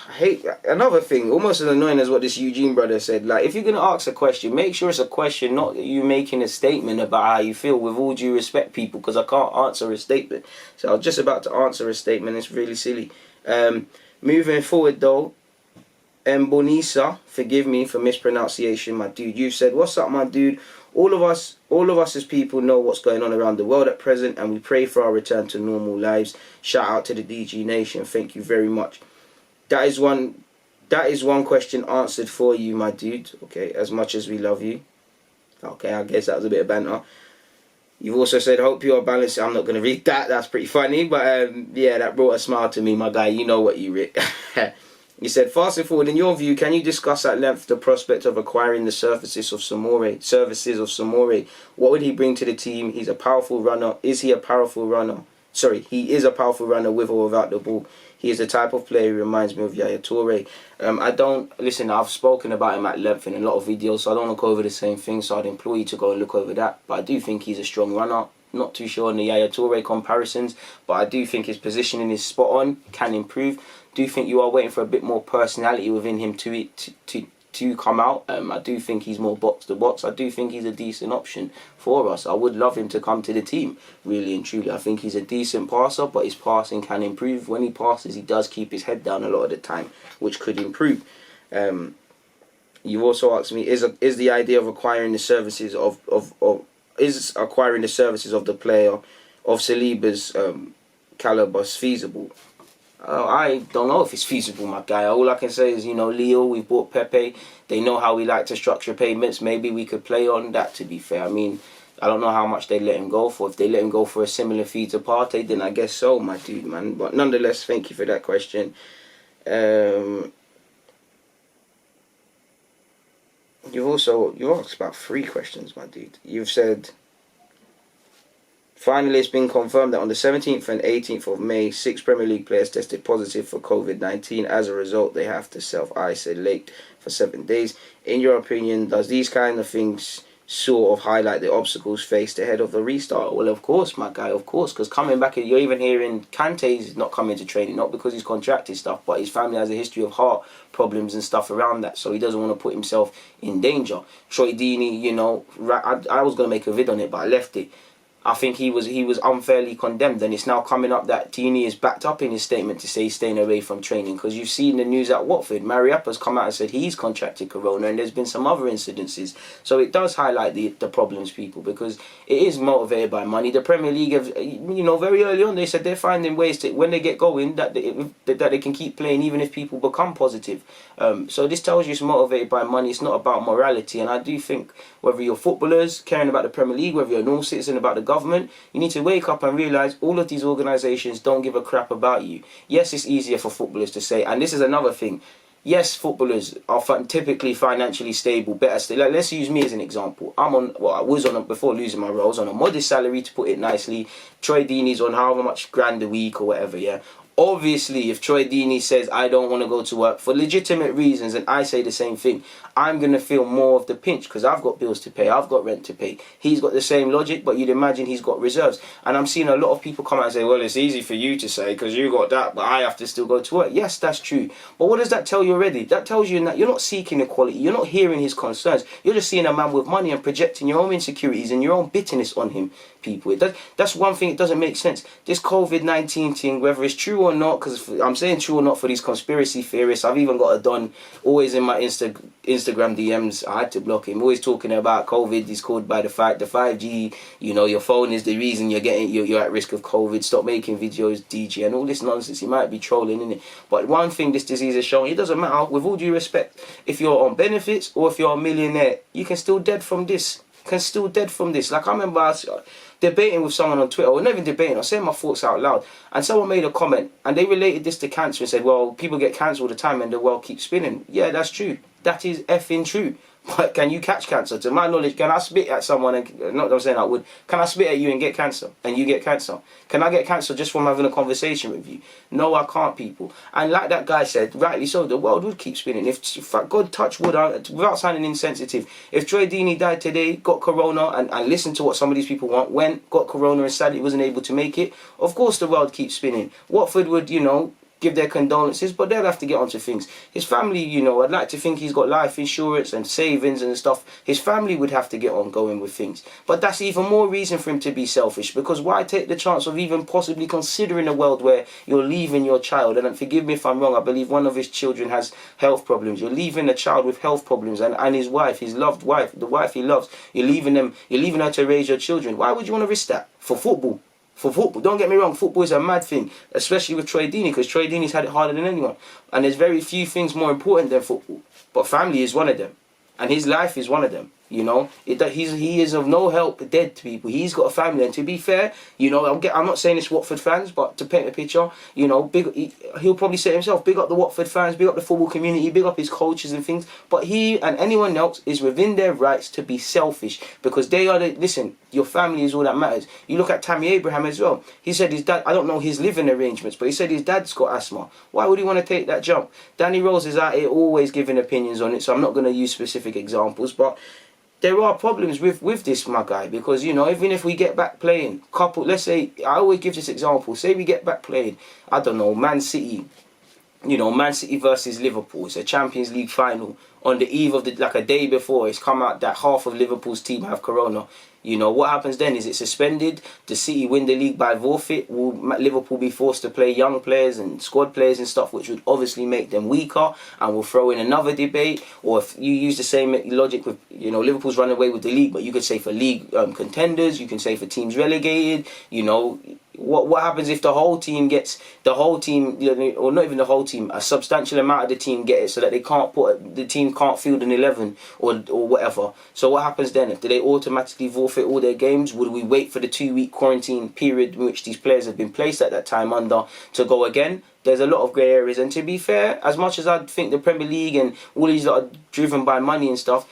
I hate another thing, almost as annoying as what this Eugene brother said. Like, if you're going to ask a question, make sure it's a question, not you making a statement about how you feel, with all due respect, people, because I can't answer a statement. So I was just about to answer a statement. It's really silly. Moving forward, though, Mbonisa, forgive me for mispronunciation, my dude. You said, what's up, my dude? all of us as people know what's going on around the world at present, and we pray for our return to normal lives. Shout out to the DG Nation. Thank you very much. That is one question answered for you, my dude. Okay, as much as we love you. Okay, I guess that was a bit of banter. You've also said, hope you are balanced. I'm not going to read that. That's pretty funny. But yeah, that brought a smile to me, my guy. You know what you read. You said, fast and forward, in your view, can you discuss at length the prospect of acquiring the services of Samore? What would he bring to the team? He's a powerful runner. Is he a powerful runner? Sorry, he is a powerful runner with or without the ball. He is the type of player who reminds me of Yaya Toure. Listen, I've spoken about him at length in a lot of videos, so I don't want to go over the same thing, so I'd implore you to go and look over that. But I do think he's a strong runner. Not too sure on the Yaya Toure comparisons, but I do think his positioning is spot on, can improve. Do think you are waiting for a bit more personality within him to come out. I do think he's more box to box. I do think he's a decent option for us. I would love him to come to the team, really and truly. I think he's a decent passer, but his passing can improve. When he passes, he does keep his head down a lot of the time, which could improve. You also asked me, is the idea of acquiring the services of the player of Saliba's calibre feasible? I don't know if it's feasible, my guy. All I can say is, Leo, we bought Pepe. They know how we like to structure payments. Maybe we could play on that, to be fair. I mean, I don't know how much they let him go for. If they let him go for a similar fee to Partey, then I guess so, my dude, man. But nonetheless, thank you for that question. You asked about 3 questions, my dude. You've said, finally, it's been confirmed that on the 17th and 18th of May, 6 Premier League players tested positive for COVID-19. As a result, they have to self-isolate for 7 days. In your opinion, does these kind of things sort of highlight the obstacles faced ahead of the restart? Well, of course, my guy, of course. Because coming back, you're even hearing Kante's not coming to training, not because he's contracted stuff, but his family has a history of heart problems and stuff around that, so he doesn't want to put himself in danger. Troy Deeney, I was going to make a vid on it, but I left it. I think he was unfairly condemned, and it's now coming up that Deeney is backed up in his statement to say he's staying away from training, because you've seen the news at Watford. Mariappa's come out and said he's contracted corona, and there's been some other incidences. So it does highlight the problems, people, because it is motivated by money. The Premier League have, very early on they said they're finding ways to, when they get going, that they can keep playing even if people become positive. So this tells you it's motivated by money. It's not about morality, and I do think whether you're footballers caring about the Premier League, whether you're a normal citizen about the government, you need to wake up and realise all of these organisations don't give a crap about you. Yes, it's easier for footballers to say, and this is another thing. Yes, footballers are typically financially stable, better. Like, let's use me as an example. I was on, before losing my role, I was on a modest salary, to put it nicely. Troy Deeney's on however much grand a week or whatever, yeah. Obviously, if Troy Deeney says, I don't want to go to work for legitimate reasons, and I say the same thing, I'm going to feel more of the pinch because I've got bills to pay, I've got rent to pay. He's got the same logic, but you'd imagine he's got reserves. And I'm seeing a lot of people come out and say, well, it's easy for you to say because you got that, but I have to still go to work. Yes, that's true. But what does that tell you already? That tells you that you're not seeking equality. You're not hearing his concerns. You're just seeing a man with money and projecting your own insecurities and your own bitterness on him, people. That's one thing, it doesn't make sense. This COVID-19 thing, whether it's true or not, because I'm saying true or not for these conspiracy theorists, I've even got a Don always in my Instagram DMs. I had to block him, always talking about COVID is caused by the 5G, your phone is the reason you're at risk of COVID, stop making videos, DG, and all this nonsense. He might be trolling, innit? But one thing this disease has shown, it doesn't matter, with all due respect, if you're on benefits or if you're a millionaire, you can still dead from this. Like, I remember I was debating with someone on Twitter, or not even debating, I was saying my thoughts out loud, and someone made a comment and they related this to cancer and said, well, people get cancer all the time and the world keeps spinning. Yeah, that's true. That is effing true. But can you catch cancer? To my knowledge, can I spit at someone, and not that I'm saying I would, can I spit at you and get cancer? And you get cancer? Can I get cancer just from having a conversation with you? No, I can't, people. And like that guy said, rightly so, the world would keep spinning. If God touch wood, without sounding insensitive, if Troy Deeney died today, got corona, and listened to what some of these people went, got corona and sadly wasn't able to make it, of course the world keeps spinning. Watford would, give their condolences, but they'll have to get onto things. His family, you know, I'd like to think he's got life insurance and savings and stuff. His family would have to get on going with things. But that's even more reason for him to be selfish, because why take the chance of even possibly considering a world where you're leaving your child, and forgive me if I'm wrong, I believe one of his children has health problems. You're leaving a child with health problems, and his wife, his loved wife, the wife he loves, you're leaving her to raise your children. Why would you want to risk that? For football. For football, don't get me wrong, football is a mad thing, especially with Troy Deeney, because Troy Deeney's had it harder than anyone. And there's very few things more important than football. But family is one of them. And his life is one of them. You know, he is of no help dead to people. He's got a family, and to be fair, you know, I'm not saying it's Watford fans, but to paint a picture, you know, he'll probably say himself, big up the Watford fans, big up the football community, big up his coaches and things. But he and anyone else is within their rights to be selfish, because they are listen, your family is all that matters. You look at Tammy Abraham as well. He said his dad, I don't know his living arrangements, but he said his dad's got asthma. Why would he want to take that jump? Danny Rose is out here always giving opinions on it, so I'm not going to use specific examples, but there are problems with this, my guy, because, you know, even if we get back playing, let's say, I always give this example, say we get back playing, I don't know, Man City, you know, Man City versus Liverpool, it's a Champions League final, on the eve of like a day before, it's come out that half of Liverpool's team have corona. You know, what happens then is it's suspended. The City win the league by forfeit. Will Liverpool be forced to play young players and squad players and stuff, which would obviously make them weaker, and will throw in another debate? Or if you use the same logic with, you know, Liverpool's run away with the league, but you could say for league contenders, you can say for teams relegated, you know, what happens if the whole team, you know, or not even the whole team, a substantial amount of the team get it, so that the team can't field an 11 or whatever? So what happens then? Do they automatically forfeit all their games? Would we wait for the 2-week quarantine period in which these players have been placed at that time under to go again? There's a lot of grey areas, and to be fair, as much as I think the Premier League and all these that are driven by money and stuff,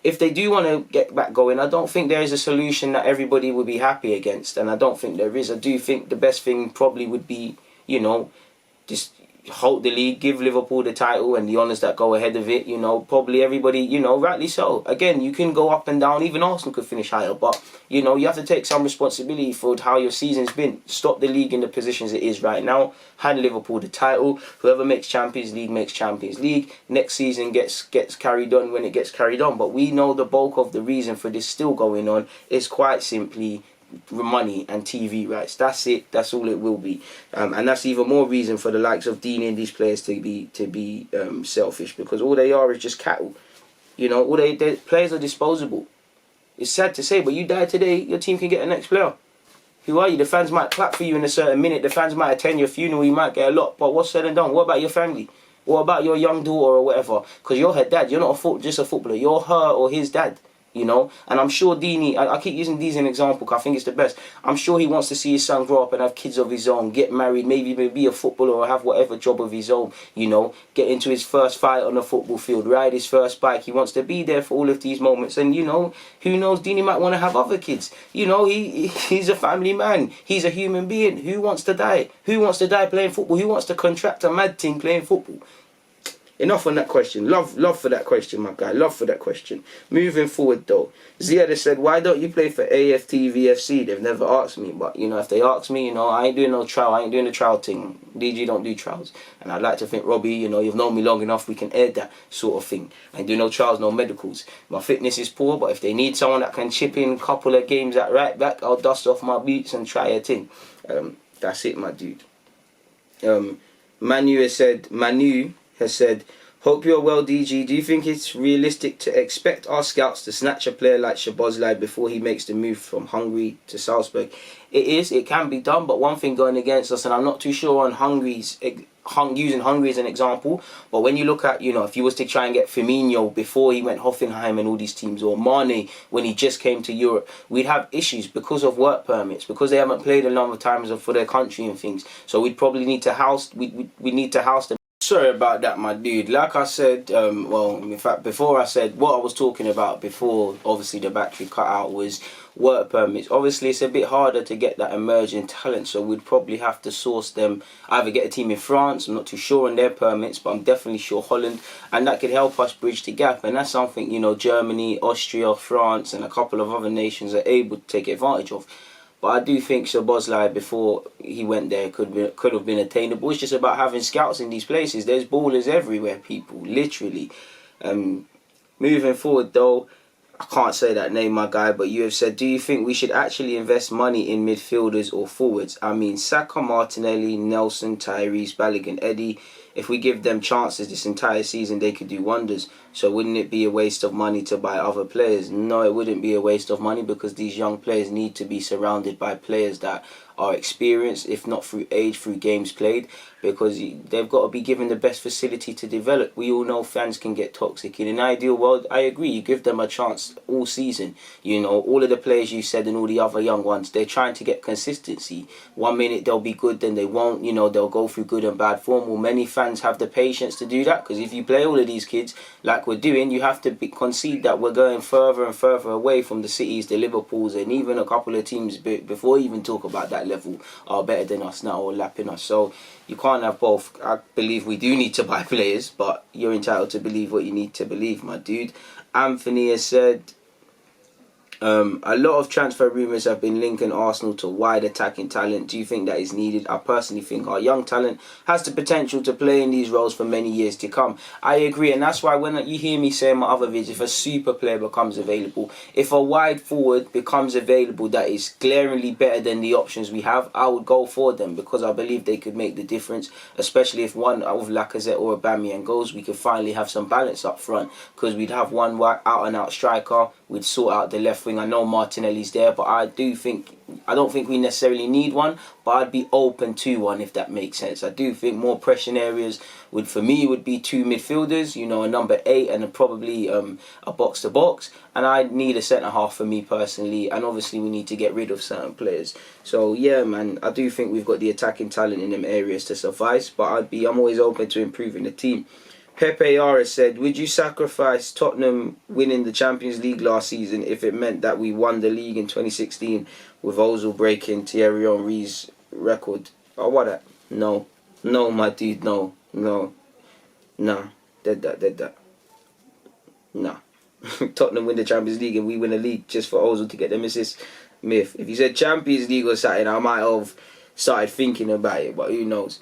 if they do want to get back going, I don't think there is a solution that everybody would be happy against, and I don't think there is. I do think the best thing probably would be, you know, just halt the league, give Liverpool the title and the honours that go ahead of it. You know, probably everybody, you know, rightly so. Again, you can go up and down, even Arsenal could finish higher, but, you know, you have to take some responsibility for how your season's been. Stop the league in the positions it is right now, hand Liverpool the title. Whoever makes Champions League makes Champions League. Next season gets carried on when it gets carried on. But we know the bulk of the reason for this still going on is quite simply money and TV rights. That's it. That's all it will be, and that's even more reason for the likes of Dean and these players to be selfish, because all they are is just cattle. You know, all they players are disposable. It's sad to say, but you die today, your team can get the next player. Who are you? The fans might clap for you in a certain minute. The fans might attend your funeral. You might get a lot, but what's said and done? What about your family? What about your young daughter or whatever? Because you're her dad. You're not just a footballer. You're her or his dad. You know, and I'm sure Deeney, I keep using these as an example because I think it's the best. I'm sure he wants to see his son grow up and have kids of his own, get married, maybe be a footballer or have whatever job of his own, you know, get into his first fight on the football field, ride his first bike. He wants to be there for all of these moments. And, you know, who knows, Deeney might want to have other kids. You know, he's a family man. He's a human being. Who wants to die? Who wants to die playing football? Who wants to contract a mad thing playing football? Enough on that question. Love for that question, my guy. Love for that question. Moving forward, though, Ziad said, "Why don't you play for AFTVFC? They've never asked me, but you know, if they ask me, you know, I ain't doing no trial. I ain't doing the trial thing. DG don't do trials, and I'd like to think, Robbie, you know, you've known me long enough. We can air that sort of thing. I ain't doing no trials, no medicals. My fitness is poor, but if they need someone that can chip in a couple of games at right back, I'll dust off my boots and try a thing. That's it, my dude." Manu has said, "Hope you're well, DG. Do you think it's realistic to expect our scouts to snatch a player like Szoboszlai before he makes the move from Hungary to Salzburg?" It is. It can be done, but one thing going against us, and I'm not too sure on using Hungary as an example, but when you look at, you know, if you was to try and get Firmino before he went Hoffenheim and all these teams, or Mane when he just came to Europe, we'd have issues because of work permits, because they haven't played a number of times for their country and things. So we'd probably need to house them. Sorry about that, my dude. Like I said, well, in fact, before I said what I was talking about before, obviously the battery cut out, was work permits. Obviously, it's a bit harder to get that emerging talent, so we'd probably have to source them, either get a team in France, I'm not too sure on their permits, but I'm definitely sure Holland, and that could help us bridge the gap, and that's something, you know, Germany, Austria, France, and a couple of other nations are able to take advantage of. But I do think Szoboszlai, before he went there, could have been attainable. It's just about having scouts in these places. There's ballers everywhere, people, literally. Moving forward, though, I can't say that name, my guy, but you have said, do you think we should actually invest money in midfielders or forwards? I mean, Saka, Martinelli, Nelson, Tyrese, Balogun, Eddie. If we give them chances this entire season, they could do wonders. So wouldn't it be a waste of money to buy other players? No, it wouldn't be a waste of money, because these young players need to be surrounded by players that are experienced, if not through age, through games played, because they've got to be given the best facility to develop. We all know fans can get toxic. In an ideal world, I agree, you give them a chance all season. You know, all of the players you said and all the other young ones, they're trying to get consistency. 1 minute they'll be good, then they won't. You know, they'll go through good and bad form. Well, many fans have the patience to do that, because if you play all of these kids like we're doing, you have to concede that we're going further and further away from the Cities, the Liverpools, and even a couple of teams before we even talk about that level are better than us now or lapping us. So you can't have both. I believe we do need to buy players, but you're entitled to believe what you need to believe, my dude. Anthony has said, a lot of transfer rumours have been linking Arsenal to wide attacking talent. Do you think that is needed? I personally think our young talent has the potential to play in these roles for many years to come. I agree, and that's why when you hear me say in my other videos, if a super player becomes available, if a wide forward becomes available that is glaringly better than the options we have, I would go for them, because I believe they could make the difference, especially if one of Lacazette or Aubameyang goes, we could finally have some balance up front, because we'd have one out and out striker, we'd sort out the left wing. I know Martinelli's there, but I don't think we necessarily need one, but I'd be open to one, if that makes sense. I do think more pressing areas for me would be 2 midfielders, you know, a number 8 and probably a box to box, and I need a centre half for me personally, and obviously we need to get rid of certain players. So yeah, man, I do think we've got the attacking talent in them areas to suffice, but I'm always open to improving the team. Pepe Ara said, would you sacrifice Tottenham winning the Champions League last season if it meant that we won the league in 2016 with Ozil breaking Thierry Henry's record? Oh, what that? No. No, my dude, no. Nah. Dead that. Nah. Tottenham win the Champions League and we win the league just for Ozil to get them assists. Myth. If you said Champions League or something, I might have started thinking about it, but who knows.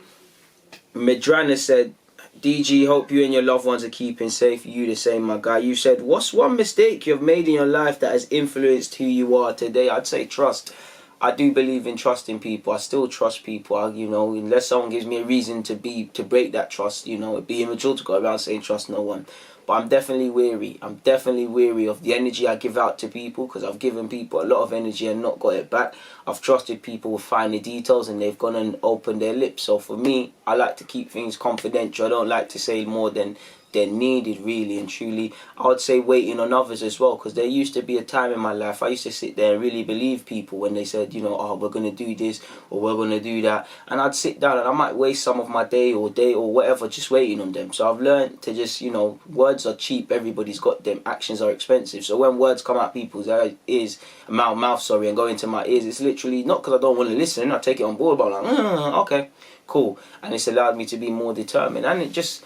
Medrana said, DG, hope you and your loved ones are keeping safe. You the same, my guy. You said, what's one mistake you've made in your life that has influenced who you are today? I'd say trust. I do believe in trusting people. I still trust people. You know, unless someone gives me a reason to break that trust, you know, it'd be immature to go around saying trust no one. But I'm definitely weary. I'm definitely weary of the energy I give out to people, because I've given people a lot of energy and not got it back. I've trusted people with finer details and they've gone and opened their lips. So for me, I like to keep things confidential. I don't like to say more than needed, really and truly. I would say waiting on others as well, because there used to be a time in my life I used to sit there and really believe people when they said, you know, oh, we're going to do this or we're going to do that, and I'd sit down and I might waste some of my day or whatever just waiting on them. So I've learned to just, you know, words are cheap, everybody's got them, actions are expensive. So when words come out people's ears, mouth, and go into my ears, it's literally not because I don't want to listen, I take it on board, but I'm like, okay, cool, and it's allowed me to be more determined, and it just,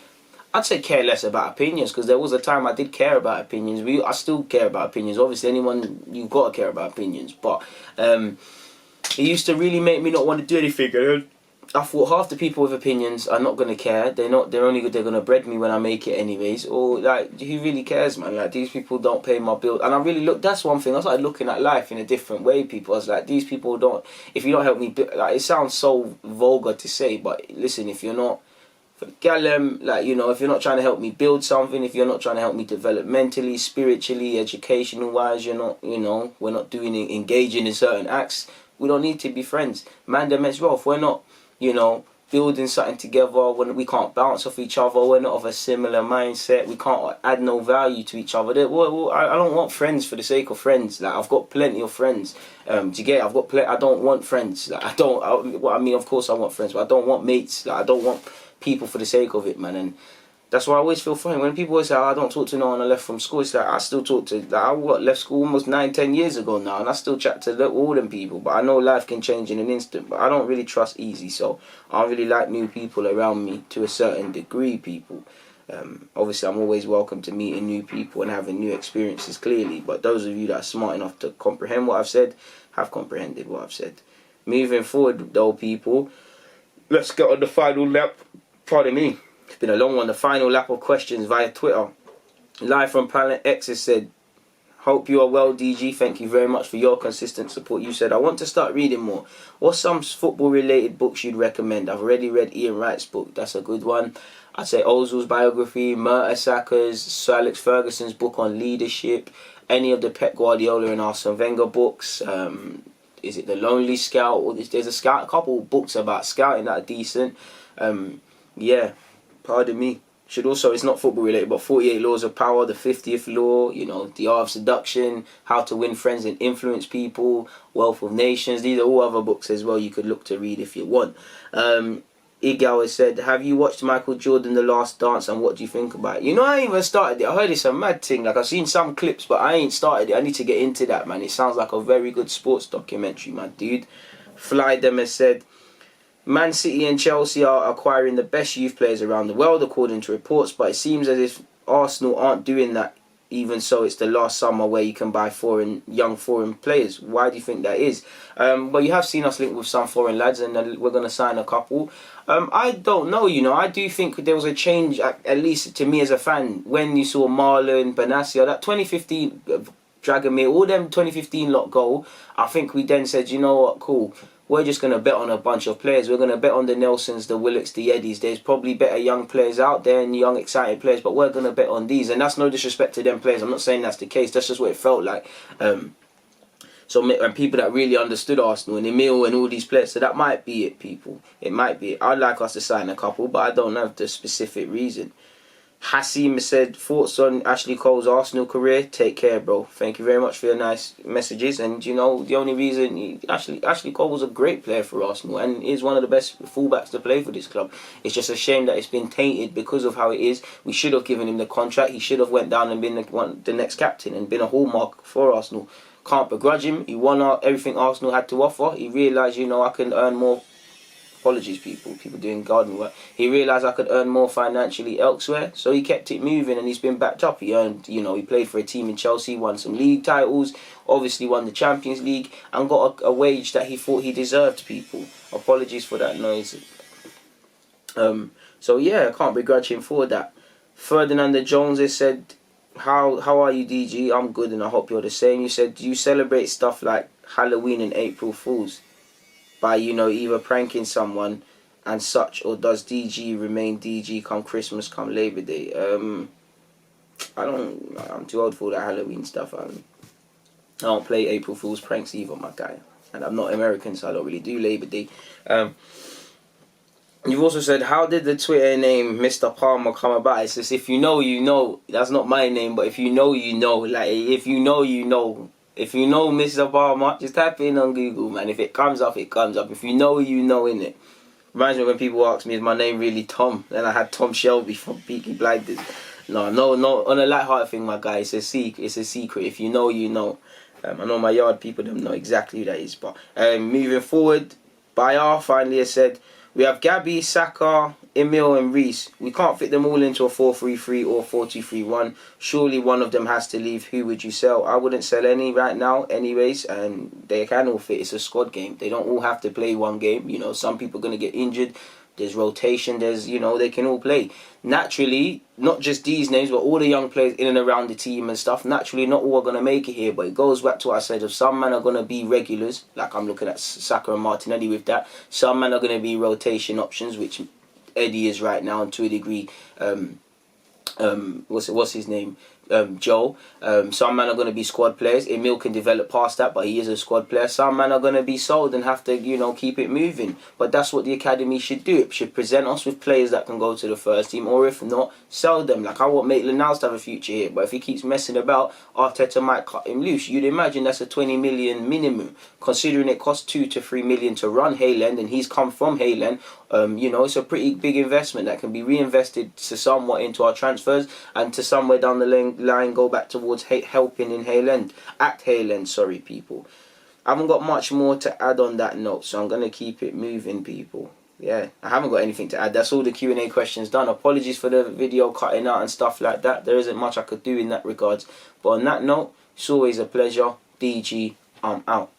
I'd say care less about opinions, because there was a time I did care about opinions. I still care about opinions. Obviously, you've got to care about opinions. But it used to really make me not want to do anything. And I thought half the people with opinions are not going to care. They're only good. They're going to bread me when I make it anyways. Or like, who really cares, man? Like, these people don't pay my bill. And I really that's one thing. I started looking at life in a different way. People, I was like, these people don't. If you don't help me, like, it sounds so vulgar to say, but listen, if you're not. For Gallem, like, you know, if you're not trying to help me build something, if you're not trying to help me develop mentally, spiritually, educational wise, you're not, you know, we're not engaging in certain acts, we don't need to be friends. Man, them as well. If we're not, you know, building something together, when we can't bounce off each other, we're not of a similar mindset, we can't add no value to each other. I don't want friends for the sake of friends. Like, I've got plenty of friends. Do you get it? I don't want friends. Like, I mean, of course I want friends, but I don't want mates. Like, I don't want people for the sake of it, man. And that's why I always feel funny when people always say, I don't talk to no one I left from school. It's like, I still talk to, like, I left school almost 9-10 years ago now, and I still chat to all them people. But I know life can change in an instant, but I don't really trust easy, so I don't really like new people around me to a certain degree, people. Obviously, I'm always welcome to meeting new people and having new experiences, clearly. But those of you that are smart enough to comprehend what I've said have comprehended what I've said. Moving forward, though, people, let's get on the final lap. Pardon me. It's been a long one. The final lap of questions via Twitter. Live from Planet X has said, hope you are well, DG. Thank you very much for your consistent support. You said, I want to start reading more. What's some football-related books you'd recommend? I've already read Ian Wright's book. That's a good one. I'd say Ozil's biography, Mertesackers, Sir Alex Ferguson's book on leadership, any of the Pep Guardiola and Arsene Wenger books. Is it The Lonely Scout? Or there's a couple of books about scouting that are decent. Yeah, pardon me. Should also, it's not football related, but 48 Laws of Power, the 50th Law, you know, The Art of Seduction, How to Win Friends and Influence People, Wealth of Nations. These are all other books as well you could look to read if you want. Igal has said, have you watched Michael Jordan The Last Dance and what do you think about it? You know, I ain't even started it. I heard it's a mad thing. Like, I've seen some clips, but I ain't started it. I need to get into that, man. It sounds like a very good sports documentary, my dude. Fly Them has said, Man City and Chelsea are acquiring the best youth players around the world, according to reports, but it seems as if Arsenal aren't doing that. Even so, it's the last summer where you can buy young foreign players. Why do you think that is? Well, you have seen us link with some foreign lads, and we're going to sign a couple. I don't know, you know. I do think there was a change, at least to me as a fan, when you saw Marlon, Benacia, that 2015 Dragomir, all them 2015 lot goal. I think we then said, you know what, cool. We're just going to bet on a bunch of players. We're going to bet on the Nelsons, the Willocks, the Eddies. There's probably better young players out there and young, excited players, but we're going to bet on these. And that's no disrespect to them players. I'm not saying that's the case. That's just what it felt like. And people that really understood Arsenal and Emile and all these players. So that might be it, people. It might be it. I'd like us to sign a couple, but I don't have the specific reason. Hassim said, thoughts on Ashley Cole's Arsenal career? Take care, bro. Thank you very much for your nice messages. And, you know, the only reason... Ashley Cole was a great player for Arsenal and is one of the best fullbacks to play for this club. It's just a shame that it's been tainted because of how it is. We should have given him the contract. He should have went down and been the next captain and been a hallmark for Arsenal. Can't begrudge him. He won everything Arsenal had to offer. He realised, you know, I can earn more... Apologies, people doing garden work. He realised I could earn more financially elsewhere, so he kept it moving and he's been backed up. He earned, you know, he played for a team in Chelsea, won some league titles, obviously won the Champions League, and got a wage that he thought he deserved, people. Apologies for that noise. So yeah, I can't begrudge him for that. Ferdinand Jones has said, how are you, DG? I'm good and I hope you're the same. You said, do you celebrate stuff like Halloween and April Fools? By, you know, either pranking someone and such, or does DG remain DG come Christmas, come Labor Day? I'm too old for all that Halloween stuff. I don't play April Fool's pranks either, my guy. And I'm not American, so I don't really do Labor Day. You've also said, how did the Twitter name Mr. Palmer come about? It says, if you know, you know. That's not my name, but if you know, you know. Like, if you know, you know. If you know Mr. Palmer, just type it in on Google, man. If it comes up, it comes up. If you know, you know, innit? Reminds me when people ask me, is my name really Tom? Then I had Tom Shelby from Peaky Blinders. No. On a light-hearted thing, my guy, it's a secret. If you know, you know. I know my yard people don't know exactly who that is. But moving forward, Bayar finally has said, we have Gabby, Saka, Emile and Reece. We can't fit them all into a 4-3-3 or 4-2-3-1. Surely one of them has to leave. Who would you sell? I wouldn't sell any right now anyways. And they can all fit. It's a squad game. They don't all have to play one game. You know, some people are going to get injured. There's rotation. There's, you know, they can all play. Naturally, not just these names, but all the young players in and around the team and stuff. Naturally, not all are going to make it here. But it goes back to what I said. If some men are going to be regulars, like I'm looking at Saka and Martinelli with that. Some men are going to be rotation options, which Eddie is right now, and to a degree, what's his name? Joe. Some men are going to be squad players. Emile can develop past that, but he is a squad player. Some men are going to be sold and have to, you know, keep it moving. But that's what the academy should do. It should present us with players that can go to the first team, or if not, sell them. Like, I want Maitland-Niles to have a future here, but if he keeps messing about, Arteta might cut him loose. You'd imagine that's a 20 million minimum, considering it costs 2 to 3 million to run Hayland, and he's come from Hayland. You know, it's a pretty big investment that can be reinvested to somewhat into our transfers, and to somewhere down the line go back towards helping in Hayland. At Hayland, sorry, people. I haven't got much more to add on that note, so I'm going to keep it moving, people. yeah, I haven't got anything to add. That's all the Q&A questions done. Apologies for the video cutting out and stuff like that. There isn't much I could do in that regards. But on that note, it's always a pleasure. DG, I'm out.